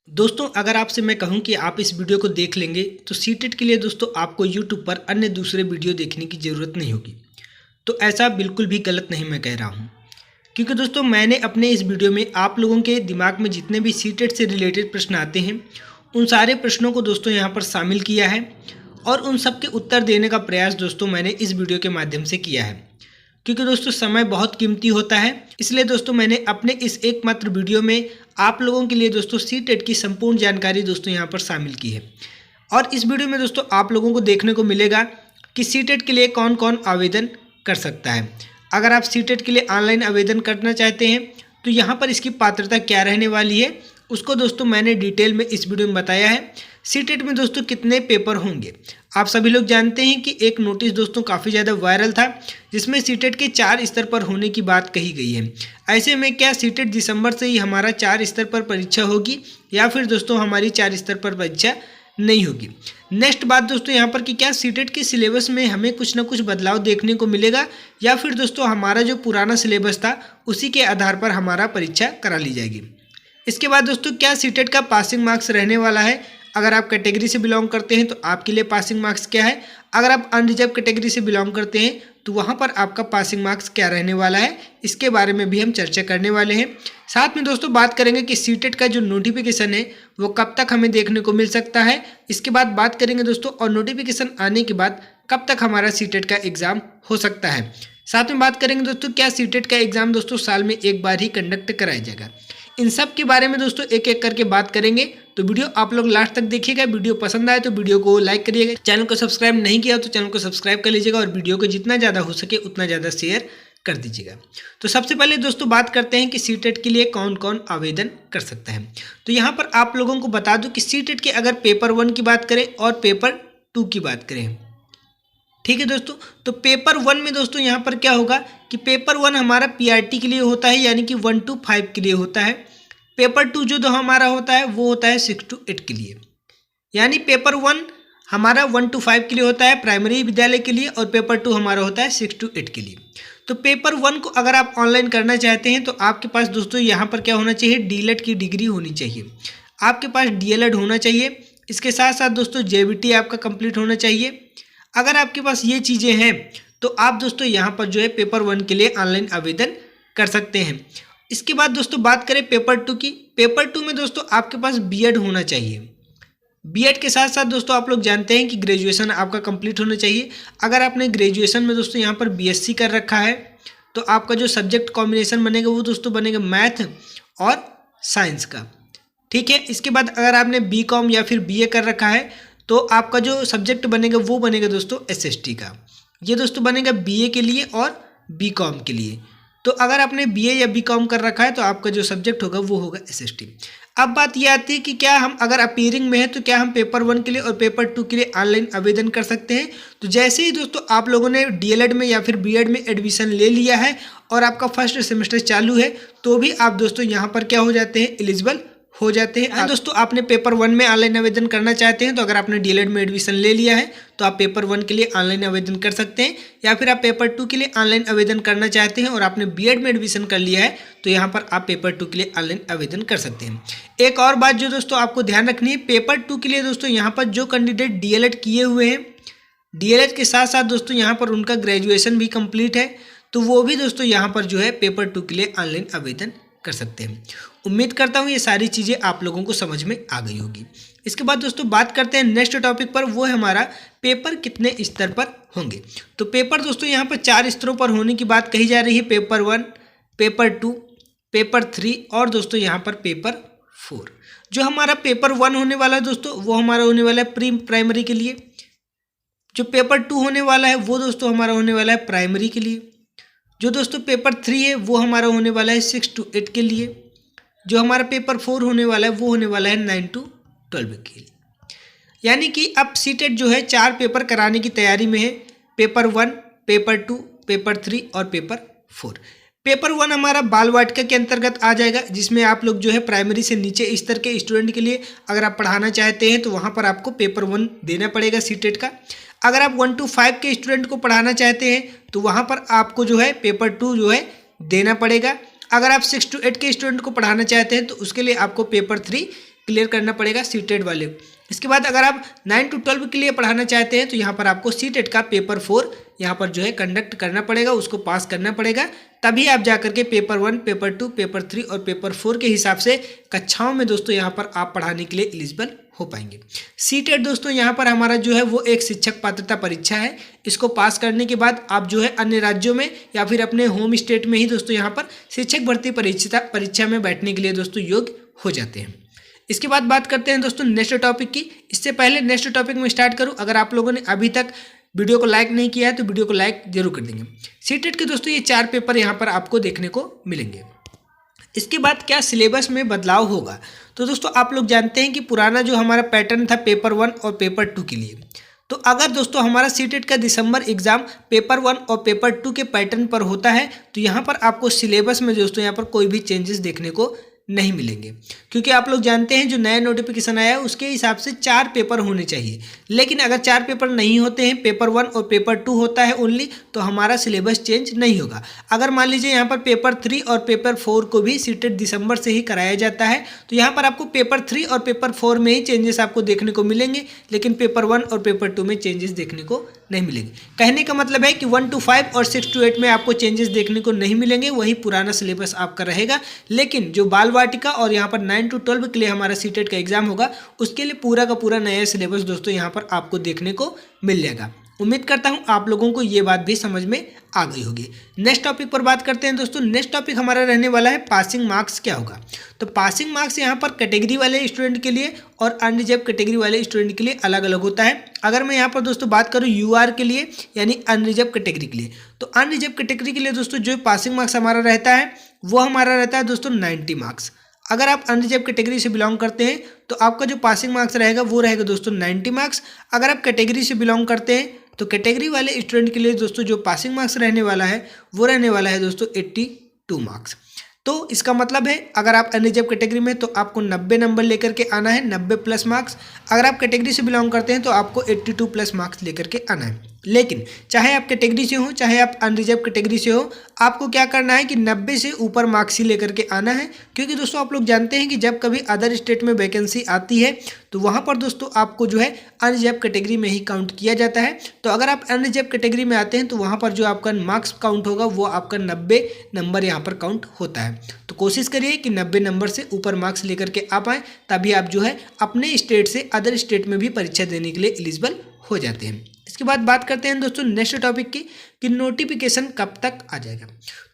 दोस्तों अगर आपसे मैं कहूं कि आप इस वीडियो को देख लेंगे तो सीटेट के लिए दोस्तों आपको यूट्यूब पर अन्य दूसरे वीडियो देखने की ज़रूरत नहीं होगी। तो ऐसा बिल्कुल भी गलत नहीं मैं कह रहा हूं, क्योंकि दोस्तों मैंने अपने इस वीडियो में आप लोगों के दिमाग में जितने भी सीटेट से रिलेटेड प्रश्न आते हैं उन सारे प्रश्नों को दोस्तों यहाँ पर शामिल किया है और उन सब के उत्तर देने का प्रयास दोस्तों मैंने इस वीडियो के माध्यम से किया है। क्योंकि दोस्तों समय बहुत कीमती होता है, इसलिए दोस्तों मैंने अपने इस एकमात्र वीडियो में आप लोगों के लिए दोस्तों सीटेट की संपूर्ण जानकारी दोस्तों यहाँ पर शामिल की है। और इस वीडियो में दोस्तों आप लोगों को देखने को मिलेगा कि सीटेट के लिए कौन कौन आवेदन कर सकता है। अगर आप सीटेट के लिए ऑनलाइन आवेदन करना चाहते हैं तो यहाँ पर इसकी पात्रता क्या रहने वाली है उसको दोस्तों मैंने डिटेल में इस वीडियो में बताया है। सीटेट में दोस्तों कितने पेपर होंगे, आप सभी लोग जानते हैं कि एक नोटिस दोस्तों काफ़ी ज़्यादा वायरल था जिसमें सीटेट के 4 स्तर पर होने की बात कही गई है। ऐसे में क्या सीटेट दिसंबर से ही हमारा 4 स्तर पर परीक्षा होगी या फिर दोस्तों हमारी 4 स्तर पर परीक्षा नहीं होगी। नेक्स्ट बात दोस्तों यहाँ पर कि क्या सीटेट के सिलेबस में हमें कुछ ना कुछ बदलाव देखने को मिलेगा या फिर दोस्तों हमारा जो पुराना सिलेबस था उसी के आधार पर हमारा परीक्षा करा ली जाएगी। इसके बाद दोस्तों क्या सीटेट का पासिंग मार्क्स रहने वाला है। अगर आप कैटेगरी से बिलोंग करते हैं तो आपके लिए पासिंग मार्क्स क्या है, अगर आप अनरिजर्व कैटेगरी से बिलोंग करते हैं तो वहाँ पर आपका पासिंग मार्क्स क्या रहने वाला है, इसके बारे में भी हम चर्चा करने वाले हैं। साथ में दोस्तों बात करेंगे कि सीटेट का जो नोटिफिकेशन है वो कब तक हमें देखने को मिल सकता है। इसके बाद बात करेंगे दोस्तों और नोटिफिकेशन आने के बाद कब तक हमारा सीटेट का एग्ज़ाम हो सकता है। साथ में बात करेंगे दोस्तों क्या सीटेट का एग्ज़ाम दोस्तों साल में एक बार ही कंडक्ट कराया जाएगा। इन सब के बारे में दोस्तों एक एक करके बात करेंगे, तो वीडियो आप लोग लास्ट तक देखिएगा। वीडियो पसंद आए तो वीडियो को लाइक करिएगा, चैनल को सब्सक्राइब नहीं किया तो चैनल को सब्सक्राइब कर लीजिएगा और वीडियो को जितना ज़्यादा हो सके उतना ज़्यादा शेयर कर दीजिएगा। तो सबसे पहले दोस्तों बात करते हैं कि सीटेट के लिए कौन कौन आवेदन कर सकता है। तो यहाँ पर आप लोगों को बता दूँ कि सीटेट के अगर पेपर 1 की बात करें और पेपर 2 की बात करें, ठीक है दोस्तों, तो पेपर 1 में दोस्तों यहाँ पर क्या होगा कि पेपर 1 हमारा पीआरटी के लिए होता है, यानी कि 1 to 5 के लिए होता है। पेपर 2 जो हमारा होता है वो होता है 6 to 8 के लिए। यानी पेपर 1 हमारा 1 to 5 के लिए होता है प्राइमरी विद्यालय के लिए और पेपर 2 हमारा होता है 6 to 8 के लिए। तो पेपर 1 को अगर आप ऑनलाइन करना चाहते हैं तो आपके पास दोस्तों यहाँ पर क्या होना चाहिए, डीएलएड की डिग्री होनी चाहिए, आपके पास डीएलएड होना चाहिए। इसके साथ साथ दोस्तों जेबीटी आपका कंप्लीट होना चाहिए। अगर आपके पास ये चीज़ें हैं तो आप दोस्तों यहाँ पर जो है पेपर 1 के लिए ऑनलाइन आवेदन कर सकते हैं। इसके बाद दोस्तों बात करें पेपर 2 की। पेपर 2 में दोस्तों आपके पास बीएड होना चाहिए। बीएड के साथ साथ दोस्तों आप लोग जानते हैं कि ग्रेजुएशन आपका कंप्लीट होना चाहिए। अगर आपने ग्रेजुएशन में दोस्तों यहाँ पर बीएससी कर रखा है तो आपका जो सब्जेक्ट कॉम्बिनेशन बनेगा वो दोस्तों बनेगा मैथ और साइंस का, ठीक है। इसके बाद अगर आपने बीकॉम या फिर बीए कर रखा है तो आपका जो सब्जेक्ट बनेगा वो बनेगा दोस्तों एसएसटी का। ये दोस्तों बनेगा बीए के लिए और बीकॉम के लिए। तो अगर आपने बीए या बीकॉम कर रखा है तो आपका जो सब्जेक्ट होगा वो होगा एसएसटी। अब बात ये आती है कि क्या हम अगर अपीयरिंग में है तो क्या हम पेपर 1 के लिए और पेपर 2 के लिए ऑनलाइन आवेदन कर सकते हैं। तो जैसे ही दोस्तों आप लोगों ने डीएलएड में या फिर बीएड में एडमिशन ले लिया है और आपका फर्स्ट सेमेस्टर चालू है तो भी आप दोस्तों यहाँ पर क्या हो जाते हैं, एलिजिबल हो जाते हैं। दोस्तों आपने पेपर 1 में ऑनलाइन आवेदन करना चाहते हैं तो अगर आपने डीएलएड में एडमिशन ले लिया है तो आप पेपर 1 के लिए ऑनलाइन आवेदन कर सकते हैं, या फिर आप पेपर 2 के लिए ऑनलाइन आवेदन करना चाहते हैं और आपने बीएड में एडमिशन कर लिया है तो यहाँ पर आप पेपर 2 के लिए ऑनलाइन आवेदन कर सकते हैं। एक और बात जो दोस्तों आपको ध्यान रखनी है, पेपर 2 के लिए दोस्तों यहाँ पर जो कैंडिडेट डीएलएड किए हुए हैं, डीएलएड के साथ साथ दोस्तों यहाँ पर उनका ग्रेजुएशन भी कंप्लीट है तो वो भी दोस्तों यहाँ पर जो है पेपर 2 के लिए ऑनलाइन आवेदन कर सकते हैं। उम्मीद करता हूँ ये सारी चीज़ें आप लोगों को समझ में आ गई होगी। इसके बाद दोस्तों बात करते हैं नेक्स्ट टॉपिक पर, वो है हमारा पेपर कितने स्तर पर होंगे। तो पेपर दोस्तों यहाँ पर 4 स्तरों पर होने की बात कही जा रही है, पेपर 1, पेपर 2, पेपर 3 और दोस्तों यहाँ पर पेपर 4। जो हमारा पेपर 1 होने वाला है दोस्तों वो हमारा होने वाला है प्री प्राइमरी के लिए। जो पेपर 2 होने वाला है वो दोस्तों हमारा होने वाला है प्राइमरी के लिए। जो दोस्तों पेपर 3 है वो हमारा होने वाला है 6 to 8 के लिए। जो हमारा पेपर 4 होने वाला है वो होने वाला है 9 to 12 के लिए। यानी कि अब सीटेट जो है 4 पेपर कराने की तैयारी में है, पेपर 1, पेपर 2, पेपर 3 और पेपर 4। पेपर 1 हमारा बाल वाटिका के अंतर्गत आ जाएगा, जिसमें आप लोग जो है प्राइमरी से नीचे स्तर के स्टूडेंट के लिए अगर आप पढ़ाना चाहते हैं तो वहाँ पर आपको पेपर 1 देना पड़ेगा सीटेट का। अगर आप 1 to 5 के स्टूडेंट को पढ़ाना चाहते हैं तो वहाँ पर आपको जो है पेपर 2 जो है देना पड़ेगा। अगर आप 6 to 8 के स्टूडेंट को पढ़ाना चाहते हैं तो उसके लिए आपको पेपर 3 क्लियर करना पड़ेगा सीटेट वाले। इसके बाद अगर आप 9 to 12 के लिए पढ़ाना चाहते हैं तो यहाँ पर आपको सीटेट का पेपर 4 यहाँ पर जो है कंडक्ट करना पड़ेगा, उसको पास करना पड़ेगा, तभी आप जाकर के पेपर 1, पेपर 2, पेपर 3 और पेपर 4 के हिसाब से कक्षाओं में दोस्तों यहाँ पर आप पढ़ाने के लिए एलिजिबल हो पाएंगे। सीटेट दोस्तों यहाँ पर हमारा जो है वो एक शिक्षक पात्रता परीक्षा है। इसको पास करने के बाद आप जो है अन्य राज्यों में या फिर अपने होम स्टेट में ही दोस्तों यहाँ पर शिक्षक भर्ती परीक्षा में बैठने के लिए दोस्तों योग्य हो जाते हैं। इसके बाद बात करते हैं दोस्तों नेक्स्ट टॉपिक की। इससे पहले नेक्स्ट टॉपिक में स्टार्ट करूं, अगर आप लोगों ने अभी तक वीडियो को लाइक नहीं किया है तो वीडियो को लाइक जरूर कर देंगे। सीटेट के दोस्तों ये 4 पेपर यहाँ पर आपको देखने को मिलेंगे। इसके बाद क्या सिलेबस में बदलाव होगा, तो दोस्तों आप लोग जानते हैं कि पुराना जो हमारा पैटर्न था पेपर 1 और पेपर 2 के लिए, तो अगर दोस्तों हमारा सीटेट का दिसंबर एग्जाम पेपर 1 और पेपर 2 के पैटर्न पर होता है तो यहाँ पर आपको सिलेबस में दोस्तों यहाँ पर कोई भी चेंजेस देखने को नहीं मिलेंगे, क्योंकि आप लोग जानते हैं जो नया नोटिफिकेशन आया है उसके हिसाब से 4 पेपर होने चाहिए। लेकिन अगर 4 पेपर नहीं होते हैं, पेपर 1 और पेपर 2 होता है ओनली, तो हमारा सिलेबस चेंज नहीं होगा। अगर मान लीजिए यहाँ पर पेपर 3 और पेपर 4 को भी सीटेट दिसंबर से ही कराया जाता है तो यहाँ पर आपको पेपर 3 और पेपर 4 में ही चेंजेस आपको देखने को मिलेंगे, लेकिन पेपर 1 और पेपर 2 में चेंजेस देखने को नहीं मिलेंगे। कहने का मतलब है कि 1 to 5 और 6 to 8 में आपको चेंजेस देखने को नहीं मिलेंगे, वही पुराना सिलेबस आपका रहेगा। लेकिन जो बाल वाटिका और यहाँ पर 9 to 12 के लिए हमारा सीटेट का एग्जाम होगा उसके लिए पूरा का पूरा नया सिलेबस दोस्तों यहाँ पर आपको देखने को मिल जाएगा। उम्मीद करता हूँ आप लोगों को ये बात भी समझ में आ गई होगी। नेक्स्ट टॉपिक पर बात करते हैं दोस्तों। नेक्स्ट टॉपिक हमारा रहने वाला है पासिंग मार्क्स क्या होगा। तो पासिंग मार्क्स यहाँ पर कैटेगरी वाले स्टूडेंट के लिए और अनरिजर्व कैटेगरी वाले स्टूडेंट के लिए अलग अलग होता है। अगर मैं यहाँ पर दोस्तों बात करूँ यूआर के लिए यानी अनरिजर्व कैटेगरी के लिए, तो अनरिजर्व कैटेगरी के लिए दोस्तों जो पासिंग मार्क्स हमारा रहता है वो हमारा रहता है दोस्तों 90 मार्क्स। अगर आप अनरिजर्व कैटेगरी से बिलोंग करते हैं तो आपका जो पासिंग मार्क्स रहेगा वो रहेगा दोस्तों 90 मार्क्स। अगर आप कैटेगरी से बिलोंग करते हैं तो कैटेगरी वाले स्टूडेंट के लिए दोस्तों जो पासिंग मार्क्स रहने वाला है वो रहने वाला है दोस्तों 82 मार्क्स। तो इसका मतलब है अगर आप अनरिजर्व कैटेगरी में तो आपको 90 नंबर लेकर के आना है, 90 प्लस मार्क्स। अगर आप कैटेगरी से बिलोंग करते हैं तो आपको 82 प्लस मार्क्स लेकर के आना है। लेकिन चाहे आप कैटेगरी से हो चाहे आप अनरिजर्व कैटेगरी से हो, आपको क्या करना है कि 90 से ऊपर मार्क्स ही लेकर के आना है। क्योंकि दोस्तों आप लोग जानते हैं कि जब कभी अदर स्टेट में वैकेंसी आती है तो वहाँ पर दोस्तों आपको जो है अनरिजर्व कैटेगरी में ही काउंट किया जाता है। तो अगर आप अनरिजर्व कैटेगरी में आते हैं तो वहाँ पर जो आपका मार्क्स काउंट होगा वो आपका 90 नंबर यहाँ पर काउंट होता है। तो कोशिश करिए कि 90 नंबर से ऊपर मार्क्स लेकर के आ पाएँ, तभी आप जो है अपने स्टेट से अदर स्टेट में भी परीक्षा देने के लिए एलिजिबल हो जाते हैं। इसके बाद बात करते हैं दोस्तों नेक्स्ट टॉपिक की कि नोटिफिकेशन कब तक आ जाएगा।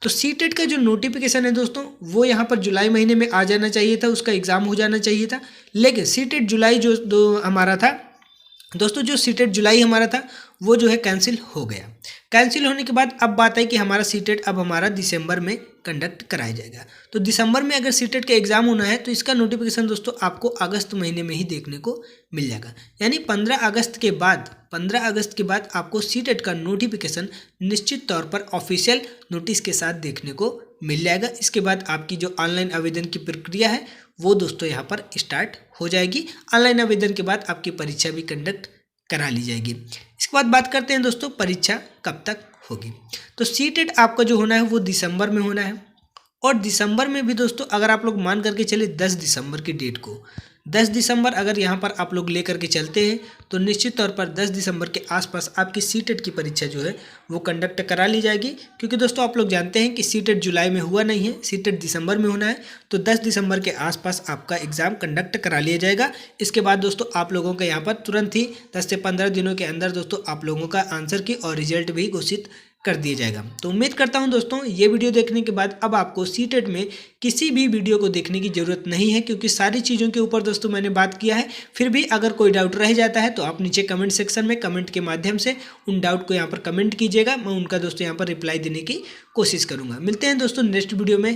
तो सीटेट का जो नोटिफिकेशन है दोस्तों वो यहाँ पर जुलाई महीने में आ जाना चाहिए था, उसका एग्ज़ाम हो जाना चाहिए था। लेकिन सीटेट जुलाई जो हमारा था दोस्तों, जो सीटेट जुलाई हमारा था वो जो है कैंसिल हो गया। कैंसिल होने के बाद अब बात है कि हमारा सीटेट अब हमारा दिसंबर में कंडक्ट कराया जाएगा। तो दिसंबर में अगर सीटेट का एग्ज़ाम होना है तो इसका नोटिफिकेशन दोस्तों आपको अगस्त महीने में ही देखने को मिल जाएगा। यानी 15 अगस्त के बाद आपको सीटेट का नोटिफिकेशन निश्चित तौर पर ऑफिशियल नोटिस के साथ देखने को मिल जाएगा। इसके बाद आपकी जो ऑनलाइन आवेदन की प्रक्रिया है वो दोस्तों यहाँ पर स्टार्ट हो जाएगी। ऑनलाइन आवेदन के बाद आपकी परीक्षा भी कंडक्ट करा ली जाएगी। इसके बाद बात करते हैं दोस्तों परीक्षा कब तक होगी। तो सीटेट आपका जो होना है वो दिसंबर में होना है। और दिसंबर में भी दोस्तों अगर आप लोग मान करके चले 10 दिसंबर की डेट को, 10 दिसंबर अगर यहाँ पर आप लोग ले करके चलते हैं तो निश्चित तौर पर 10 दिसंबर के आसपास आपकी सीटेट की परीक्षा जो है वो कंडक्ट करा ली जाएगी। क्योंकि दोस्तों आप लोग जानते हैं कि सीटेट जुलाई में हुआ नहीं है, सीटेट दिसंबर में होना है। तो 10 दिसंबर के आसपास आपका एग्ज़ाम कंडक्ट करा लिया जाएगा। इसके बाद दोस्तों आप लोगों का यहाँ पर तुरंत ही 10 से 15 दिनों के अंदर दोस्तों आप लोगों का आंसर की और रिजल्ट भी घोषित कर दिया जाएगा। तो उम्मीद करता हूं दोस्तों ये वीडियो देखने के बाद अब आपको सीटेट में किसी भी वीडियो को देखने की ज़रूरत नहीं है, क्योंकि सारी चीज़ों के ऊपर दोस्तों मैंने बात किया है। फिर भी अगर कोई डाउट रह जाता है तो आप नीचे कमेंट सेक्शन में कमेंट के माध्यम से उन डाउट को यहाँ पर कमेंट कीजिएगा। मैं उनका दोस्तों यहाँ पर रिप्लाई देने की कोशिश करूँगा। मिलते हैं दोस्तों नेक्स्ट वीडियो में।